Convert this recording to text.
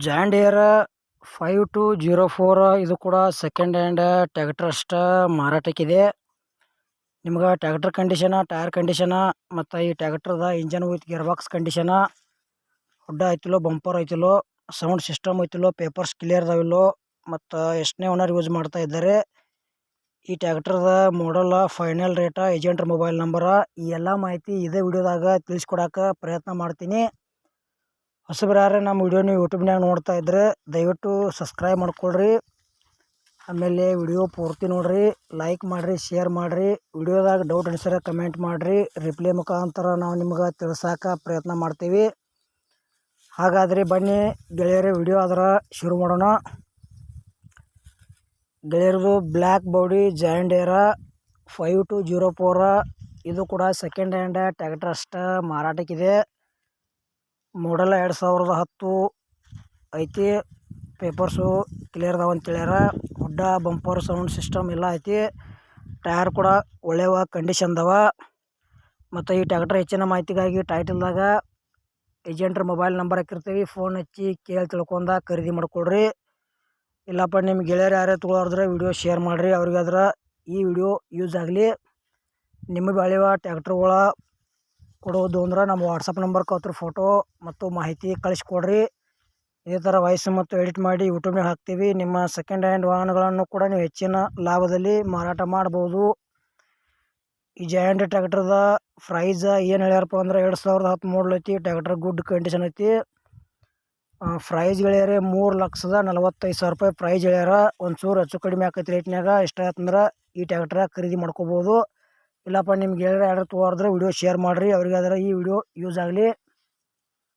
ಜಾಂಡ್ air 5204 ಇದು ಕೂಡ second hand tractor ಅಷ್ಟ ಮಾರಾಟಕ್ಕಿದೆ. ನಿಮ್ಗೆ ಟ್ರ್ಯಾಕ್ಟರ್ ಕಂಡೀಷನ, ಟೈರ್ ಕಂಡೀಷನ ಮತ್ತು ಈ ಟ್ರ್ಯಾಕ್ಟರ್ದ engine with gear box condition, ಹುಡ್ಡ ಐತಿಲ್ಲೋ, ಬಂಪರ್ ಐತಿಲ್ಲೋ, ಸೌಂಡ್ ಸಿಸ್ಟಮ್ ಐತಿಲ್ಲೋ, ಪೇಪರ್ಸ್ ಕ್ಲಿಯರ್ ಅದಾವಿಲ್ಲೋ ಮತ್ತು ಎಷ್ಟನೇ ಓನರ್ ಯೂಸ್ ಮಾಡ್ತಾ ಇದ್ದಾರೆ, ಈ ಟ್ರ್ಯಾಕ್ಟರ್ದ ಮಾಡಲ್, ಫೈನಲ್ ರೇಟ, ಏಜೆಂಟ್ರ ಮೊಬೈಲ್ ನಂಬರ, ಈ ಎಲ್ಲ ಮಾಹಿತಿ ಇದೇ ವಿಡಿಯೋದಾಗ ತಿಳಿಸ್ಕೊಡಕ್ಕೆ ಪ್ರಯತ್ನ ಮಾಡ್ತೀನಿ. ಹೊಸಬ್ರು ನಮ್ಮ ವಿಡಿಯೋ ನೀವು ಯೂಟ್ಯೂಬ್ನಾಗ ನೋಡ್ತಾ ಇದ್ರೆ ದಯವಿಟ್ಟು ಸಬ್ಸ್ಕ್ರೈಬ್ ಮಾಡ್ಕೊಳ್ರಿ. ಆಮೇಲೆ ವಿಡಿಯೋ ಪೂರ್ತಿ ನೋಡ್ರಿ, ಲೈಕ್ ಮಾಡಿರಿ, ಶೇರ್ ಮಾಡಿರಿ. ವಿಡಿಯೋದಾಗ ಡೌಟ್ ಅನಿಸಿದ್ರೆ ಕಮೆಂಟ್ ಮಾಡಿರಿ, ರಿಪ್ಲೈ ಮುಖಾಂತರ ನಾವು ನಿಮ್ಗೆ ತಿಳ್ಸೋಕೆ ಪ್ರಯತ್ನ ಮಾಡ್ತೀವಿ. ಹಾಗಾದರೆ ಬನ್ನಿ ಗೆಳೆಯರೇ, ವಿಡಿಯೋ ಅದರ ಶುರು ಮಾಡೋಣ. ಗೆಳೆಯರದು ಬ್ಲ್ಯಾಕ್ ಬಾಡಿ ಜಾಂಡ್ ಏರ್ 5204 ಇದು ಕೂಡ ಸೆಕೆಂಡ್ ಹ್ಯಾಂಡ್ ಟ್ರ್ಯಾಕ್ಟರ್ ಅಷ್ಟ ಮಾರಾಟಕ್ಕಿದೆ. ಮಾಡಲ್ 2010 ಐತಿ. ಪೇಪರ್ಸು ಕ್ಲಿಯರ್ ಅದಾವ ಅಂತ ಹೇಳ್ಯಾರ. ಹುಡ್ಡ, ಬಂಪರ್, ಸೌಂಡ್ ಸಿಸ್ಟಮ್ ಎಲ್ಲ ಐತಿ. ಟೈರ್ ಕೂಡ ಒಳ್ಳೆಯ ಕಂಡೀಷನ್ದವ. ಮತ್ತು ಈ ಟ್ರ್ಯಾಕ್ಟರ್ ಹೆಚ್ಚಿನ ಮಾಹಿತಿಗಾಗಿ ಟೈಟಲ್ದಾಗ ಏಜೆಂಟ್ರ ಮೊಬೈಲ್ ನಂಬರ್ ಹಾಕಿರ್ತೀವಿ, ಫೋನ್ ಹಚ್ಚಿ ಕೇಳಿ ತಿಳ್ಕೊಂಡ ಖರೀದಿ ಮಾಡ್ಕೊಳ್ರಿ. ಇಲ್ಲಪ್ಪ ನಿಮ್ಮ ಗೆಳೆಯರು ಯಾರೇ ತೊಗೊಳೋದ್ರೆ ವಿಡಿಯೋ ಶೇರ್ ಮಾಡಿರಿ, ಅವ್ರಿಗಾದ್ರೆ ಈ ವಿಡಿಯೋ ಯೂಸ್ ಆಗಲಿ. ನಿಮ್ಮ ಬೆಳೆಯುವ ಟ್ರ್ಯಾಕ್ಟರ್ಗಳ ಕೊಡೋದು ಅಂದ್ರೆ ನಮ್ಮ ವಾಟ್ಸಪ್ ನಂಬರ್ಗೆ ಅದ್ರ ಫೋಟೋ ಮತ್ತು ಮಾಹಿತಿ ಕಳಿಸ್ಕೊಡ್ರಿ. ಇದೇ ಥರ ವಾಯ್ಸ್ ಮತ್ತು ಎಡಿಟ್ ಮಾಡಿ ಯೂಟ್ಯೂಬ್ನಾಗ ಹಾಕ್ತೀವಿ. ನಿಮ್ಮ ಸೆಕೆಂಡ್ ಹ್ಯಾಂಡ್ ವಾಹನಗಳನ್ನು ಕೂಡ ನೀವು ಹೆಚ್ಚಿನ ಲಾಭದಲ್ಲಿ ಮಾರಾಟ ಮಾಡ್ಬೋದು. ಈ ಜಾಂಡ್ ಟ್ರ್ಯಾಕ್ಟರ್ದ ಪ್ರೈಸ್ ಏನು ಹೇಳ್ಯಾರಪ್ಪ ಅಂದ್ರೆ 2010 ಮಾಡಲ್ ಐತಿ. ಟ್ರ್ಯಾಕ್ಟರ್ ಗುಡ್ ಕಂಡೀಷನ್ ಐತಿ. ಪ್ರೈಸ್ ಹೇಳ್ಯಾರ 3,45,000 ರೂಪಾಯಿ ಪ್ರೈಸ್ ಹೇಳ್ಯಾರ. ಒಂಚೂರು ಹೆಚ್ಚು ಕಡಿಮೆ ಆಕೈತಿ ರೇಟ್ನಾಗ. ಇಷ್ಟ ಆಯ್ತಂದ್ರೆ ಈ ಟ್ರ್ಯಾಕ್ಟರ್ ಖರೀದಿ ಮಾಡ್ಕೋಬೋದು. ಇಲ್ಲಪ್ಪ ನಿಮ್ಗೆ ಯಾರು ತೊಗೊಳಿದ್ರೆ ವಿಡಿಯೋ ಶೇರ್ ಮಾಡಿರಿ, ಅವ್ರಿಗಾದ್ರೆ ಈ ವಿಡಿಯೋ ಯೂಸ್ ಆಗಲಿ.